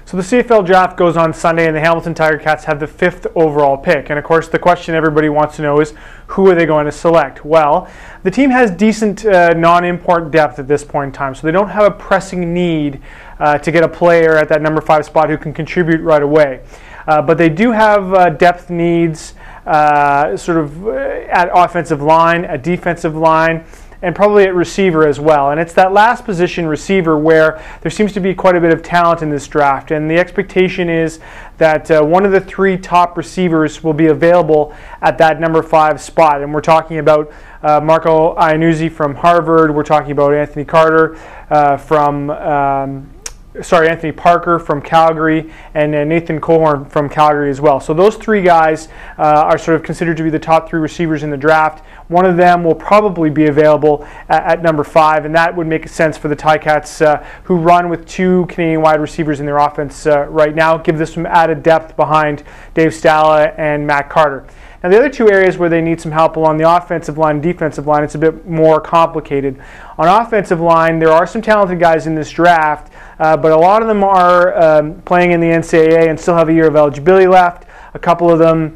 So the CFL draft goes on Sunday, and the Hamilton Ticats have the 5th overall pick. And of course, the question everybody wants to know is, who are they going to select? Well, the team has decent non-import depth at this point in time, so they don't have a pressing need to get a player at that number 5 spot who can contribute right away. But they do have depth needs sort of at offensive line, at defensive line, and probably at receiver as well. And it's that last position, receiver, where there seems to be quite a bit of talent in this draft. And the expectation is that one of the 3 top receivers will be available at that number 5 spot. And we're talking about Marco Iannuzzi from Harvard. We're talking about Anthony Parker from Calgary, and Nathan Cohorn from Calgary as well. So those 3 guys are sort of considered to be the top 3 receivers in the draft. One of them will probably be available at number 5, and that would make sense for the Ticats, who run with 2 Canadian wide receivers in their offense right now. Give this some added depth behind Dave Stala and Matt Carter. Now, the other 2 areas where they need some help along the offensive line and defensive line, it's a bit more complicated. On offensive line, there are some talented guys in this draft, but a lot of them are playing in the NCAA and still have a year of eligibility left. A couple of them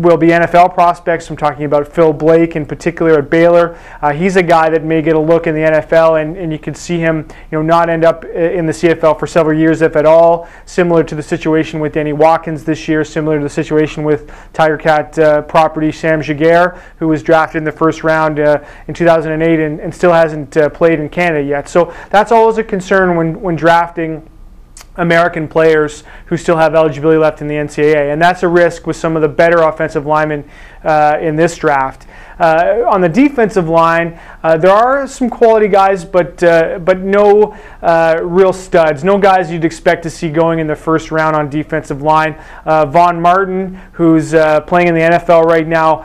will be NFL prospects. I'm talking about Phil Blake in particular at Baylor. He's a guy that may get a look in the NFL, and you could see him, not end up in the CFL for several years, if at all. Similar to the situation with Danny Watkins this year, similar to the situation with Tiger Cat property Sam Jaguar, who was drafted in the 1st round in 2008 and still hasn't played in Canada yet. So that's always a concern when drafting American players who still have eligibility left in the NCAA, and that's a risk with some of the better offensive linemen in this draft. On the defensive line, there are some quality guys, but no real studs. No guys you'd expect to see going in the 1st round on defensive line. Von Martin, who's playing in the NFL right now,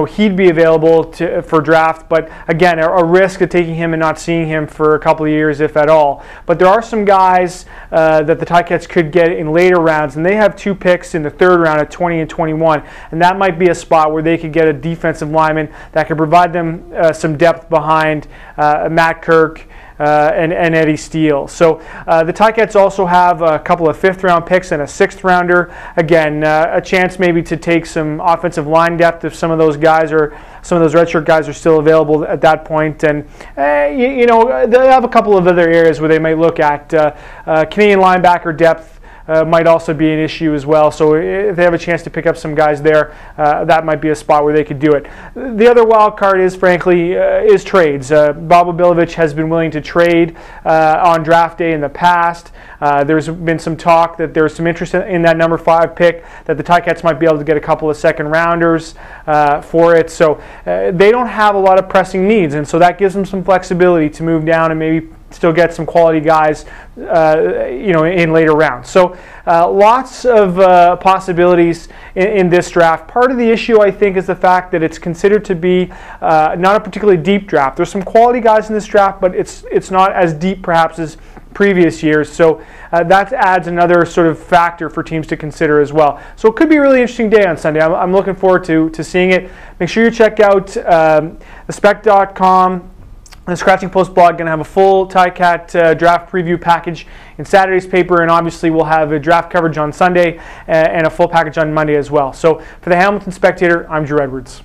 he'd be available for draft, but again, a risk of taking him and not seeing him for a couple of years, if at all. But there are some guys that the Ticats could get in later rounds, and they have 2 picks in the 3rd round at 20 and 21, and that might be a spot where they could get a defensive lineman that could provide them some depth behind Matt Kirk and Eddie Steele. So the Ticats also have a couple of 5th round picks and a 6th rounder. Again, a chance maybe to take some offensive line depth if some of those guys some of those redshirt guys are still available at that point. And they'll have a couple of other areas where they might look at Canadian linebacker depth. Might also be an issue as well. So if they have a chance to pick up some guys there, that might be a spot where they could do it. The other wild card is, frankly, is trades. Bob Obilovich has been willing to trade on draft day in the past. There's been some talk that there's some interest in that number 5 pick, that the Ticats might be able to get a couple of 2nd rounders for it. So they don't have a lot of pressing needs, and so that gives them some flexibility to move down and maybe still get some quality guys, in later rounds. So lots of possibilities in this draft. Part of the issue, I think, is the fact that it's considered to be not a particularly deep draft. There's some quality guys in this draft, but it's not as deep perhaps as previous years. So that adds another sort of factor for teams to consider as well. So it could be a really interesting day on Sunday. I'm looking forward to seeing it. Make sure you check out thespec.com. The Scratching Post blog going to have a full Ticat draft preview package in Saturday's paper, and obviously we'll have a draft coverage on Sunday and a full package on Monday as well. So for the Hamilton Spectator, I'm Drew Edwards.